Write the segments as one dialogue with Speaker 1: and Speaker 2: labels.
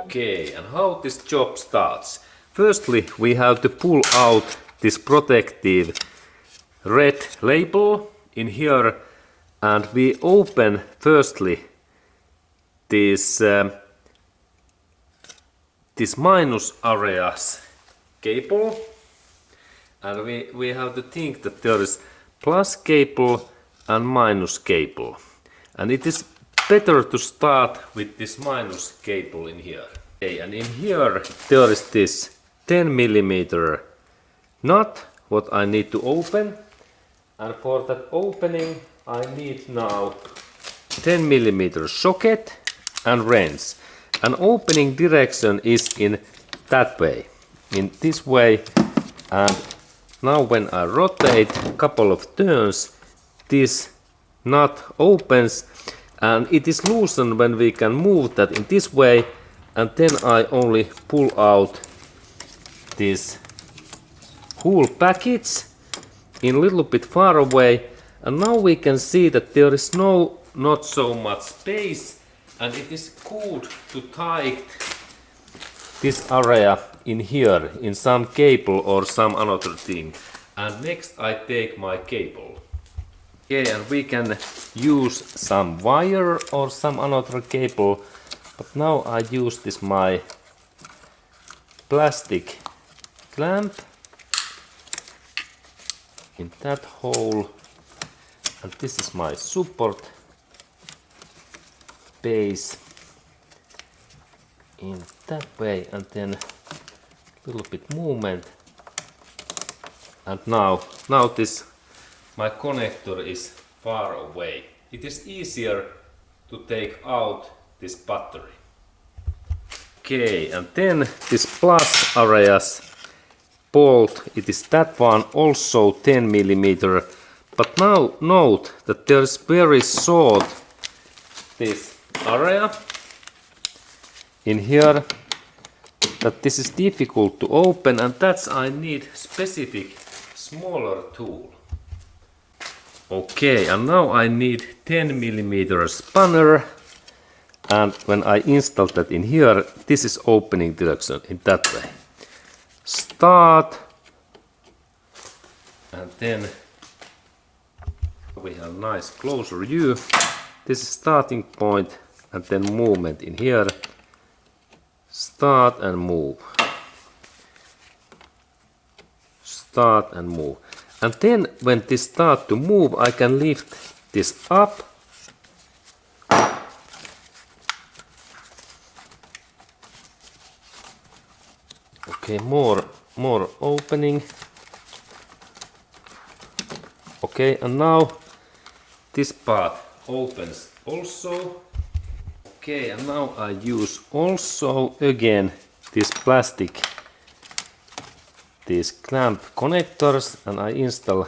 Speaker 1: Okay, and how this job starts? Firstly, we have to pull out this protective red label in here, and we open firstly this minus areas cable, and we have to think that there is plus cable and minus cable, and it is better to start with this minus cable in here. Okay, and in here there is this 10mm nut what I need to open, and for that opening I need now 10mm socket and wrench, and opening direction is in that way, in this way, and now when I rotate a couple of turns this nut opens, and it is loosened when we can move that in this way, and then I only pull out this whole package in a little bit far away, and now we can see that there is not so much space, and it is good to tight this area in here in some cable or some another thing. And next I take my cable. Okay, and we can use some wire or some another cable, but now I use this my plastic clamp in that hole, and this is my support base in that way, and then a little bit movement, and now this my connector is far away. It is easier to take out this battery. Okay, and then this plus areas bolt, it is that one also 10mm, but now note that there is very short this area in here, that this is difficult to open, and that's I need specific smaller tool. Okay, and now I need 10mm spanner, and when I install that in here, this is opening direction in that way. Start, and then we have nice closer view. This is starting point, and then movement in here. Start and move. Start and move. And then when this starts to move, I can lift this up. Okay, more opening. Okay, and now this part opens also. Okay, and now I use also again this plastic, these clamp connectors, and I install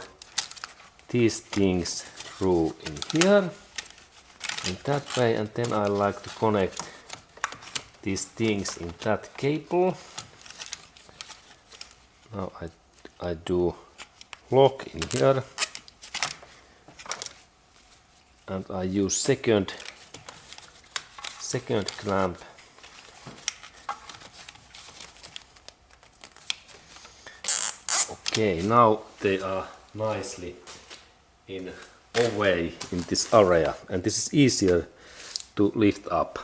Speaker 1: these things through in here in that way, and then I like to connect these things in that cable. Now I do lock in here, and I use second clamp. Okay, now they are nicely in away in this area, and this is easier to lift up.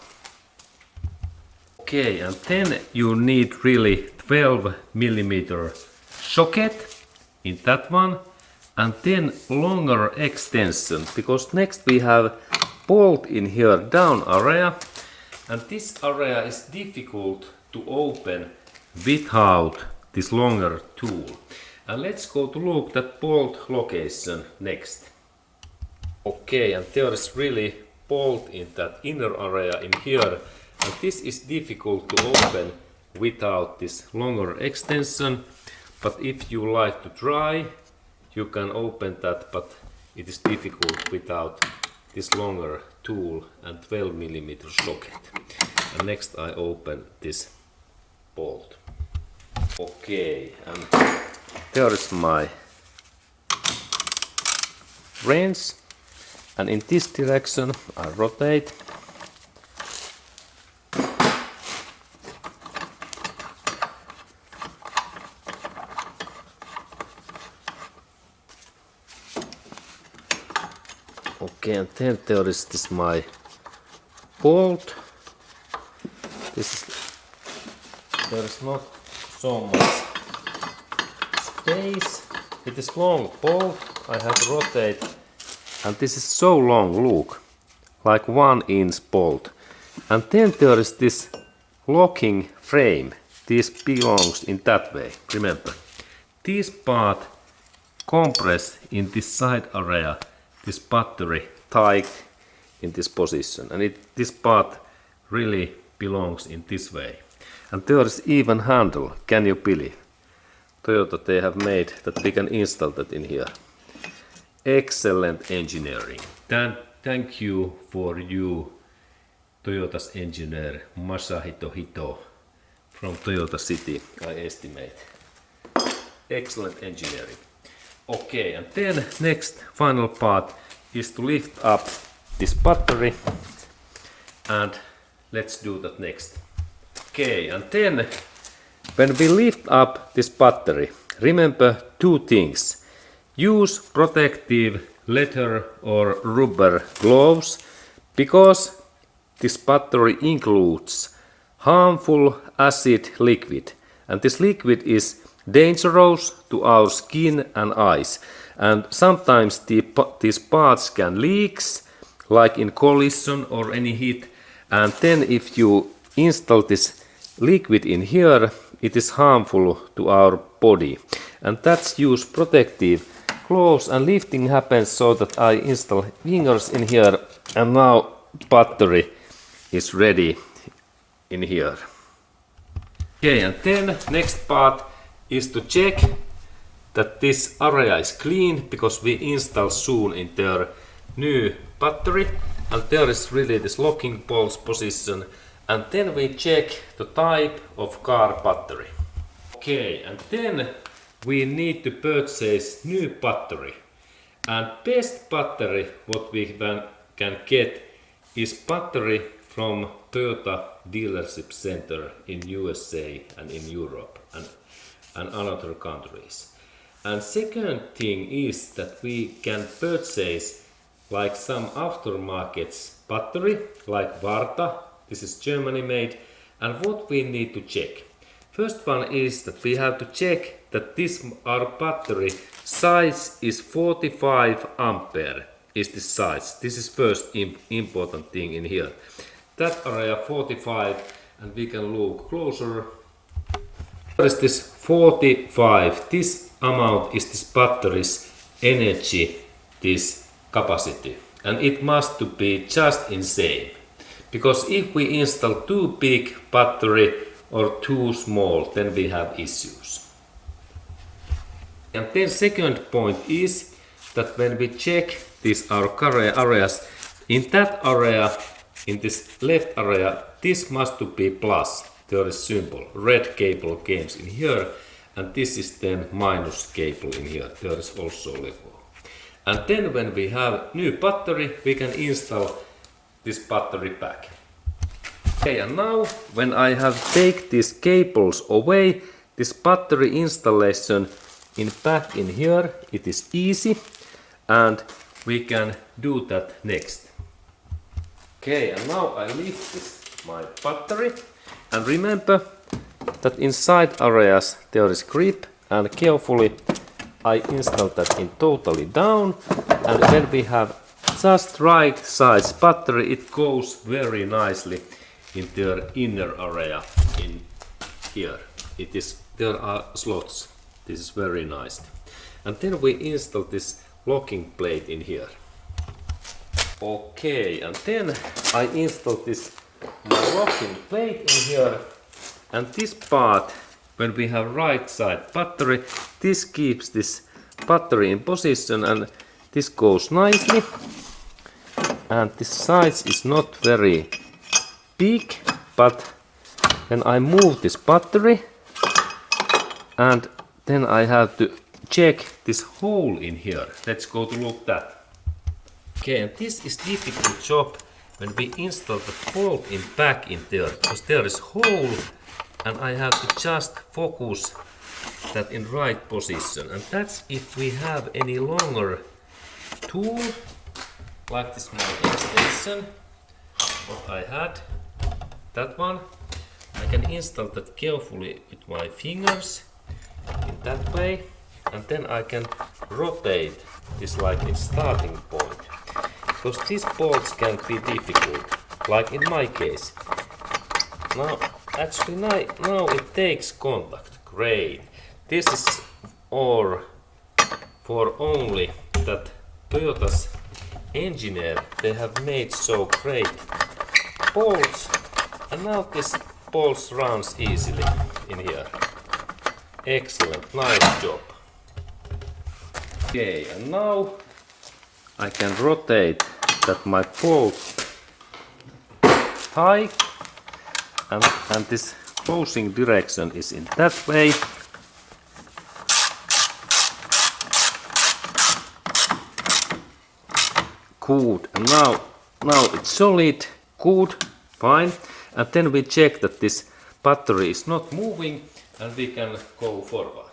Speaker 1: Okay, and then you need really 12mm socket in that one, and then longer extension, because next we have bolt in here down area, and this area is difficult to open without this longer tool. And let's go to look that bolt location next. Okay, and there is really bolt in that inner area in here, and this is difficult to open without this longer extension, but if you like to try, you can open that, but it is difficult without this longer tool and 12mm socket. And next I open this bolt. Okay, and there is my wrench, and in this direction I rotate. Okay, and then there is this my bolt. There is not so much space. It is long bolt. I have to rotate, and this is so long, look, like 1 inch bolt. And then there is this locking frame. This belongs in that way. Remember, this part compress in this side area, this battery tight in this position, and this part really belongs in this way. And there is even handle. Can you believe? Toyota, they have made that we can install that in here. Excellent engineering. Thank you for you, Toyota's engineer Masahito Hito from Toyota City, I estimate. Excellent engineering. Okay, and then next final part is to lift up this battery, and let's do that next. Okay, and then when we lift up this battery, remember 2 things. Use protective leather or rubber gloves, because this battery includes harmful acid liquid, and this liquid is dangerous to our skin and eyes, and sometimes these parts can leak, like in collision or any hit, and then if you install this liquid in here, it is harmful to our body, and that's use protective gloves. And lifting happens so that I install fingers in here, and now battery is ready in here. Okay, and then next part is to check that this area is clean, because we install soon in their new battery, and there is really this locking bolts position, and then we check the type of car battery. Okay, and then we need to purchase new battery, and best battery what we can get is battery from Toyota dealership center in USA and in Europe and other countries. And second thing is that we can purchase like some aftermarket battery like Varta. This is Germany made. And what we need to check. First one is that we have to check that our battery size is 45 ampere is the size. This is first important thing in here. That area 45, and we can look closer. There is this 45. This amount is this battery's energy, this capacity, and it must to be just insane. Because if we install too big battery or too small, then we have issues. And then second point is that when we check these our areas, in that area, in this left area, this must to be plus. There is symbol, red cable comes in here, and this is then minus cable in here. There is also level. And then when we have new battery, we can install this battery pack. Okay, and now when I have take these cables away, this battery installation in back in here, it is easy, and we can do that next. Okay, and now I lift this my battery, and remember that inside areas there is grip, and carefully I install that in totally down, and when we have just right size battery, it goes very nicely in their inner area in here. There are slots. This is very nice. And then we install this locking plate in here. Okay, and then I install this locking plate in here, and this part, when we have right side battery, this keeps this battery in position, and this goes nicely, and this size is not very big, but then I move this battery, and then I have to check this hole in here. Let's go to look that. Okay, and this is difficult job when we install the bolt in back in there, because there is hole and I have to just focus that in right position. And that's if we have any longer tool, like this my extension, what I had, that one. I can install that carefully with my fingers in that way, and then I can rotate this like a starting point. Because these bolts can be difficult, like in my case. Now, actually now it takes contact. Great. This is all for only that Toyota's engineer, they have made so great bolts, and now this bolts runs easily in here. Excellent, nice job. Okay, and now I can rotate that my bolt high, and this closing direction is in that way. Good, and now it's solid, good, fine. And then we check that this battery is not moving and we can go forward.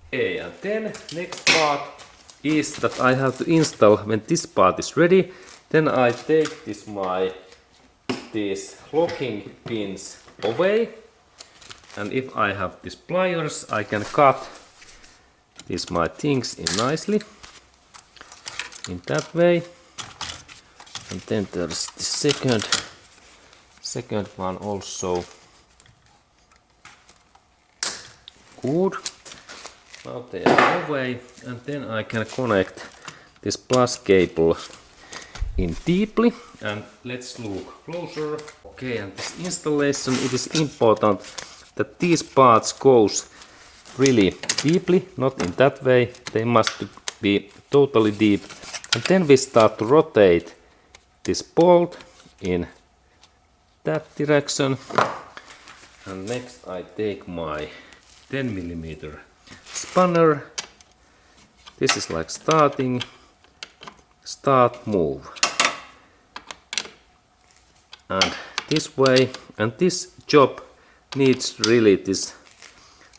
Speaker 1: Okay, and then next part is that I have to install, when this part is ready, then I take these locking pins away, and if I have these pliers I can cut these my things in nicely in that way. And then there's the second one also. Good. Now they are away, and then I can connect this plus cable in deeply, and let's look closer. Okay, and this installation, it is important that these parts goes really deeply, not in that way, they must be totally deep. And then we start to rotate this bolt in that direction, and next I take my 10mm spanner. This is like starting, start, move, and this way, and this job needs really this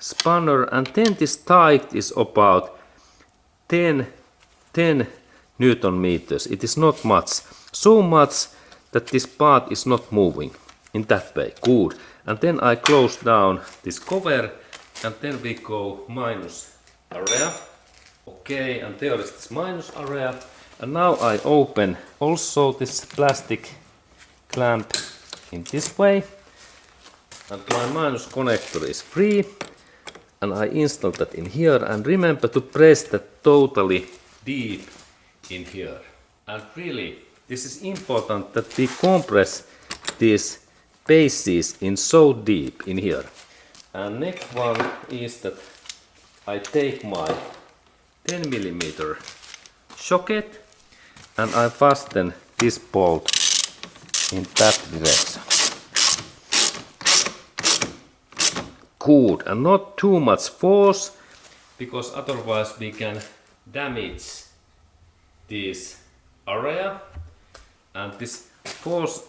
Speaker 1: spanner, and then this height is about 10 Newton meters. It is not much, so much that this part is not moving in that way. Good. And then I close down this cover, and then we go minus area. Okay, and there is this minus area. And now I open also this plastic clamp in this way, and my minus connector is free, and I install that in here, and remember to press that totally deep in here. And really, this is important that we compress these bases in so deep in here. And next one is that I take my 10mm socket and I fasten this bolt in that direction. Good, and not too much force, because otherwise we can damage this area, and this force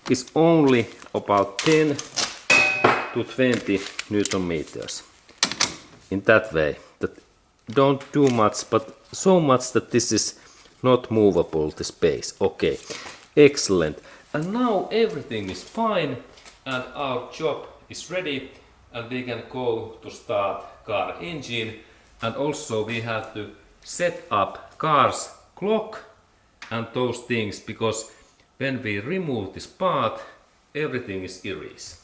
Speaker 1: is only about 10 to 20 Newton meters. In that way, that don't do much, but so much that this is not movable, the space. Okay, excellent. And now everything is fine, and our job is ready, and we can go to start car engine, and also we have to set up car's clock and those things, because when we remove this part, everything is erased.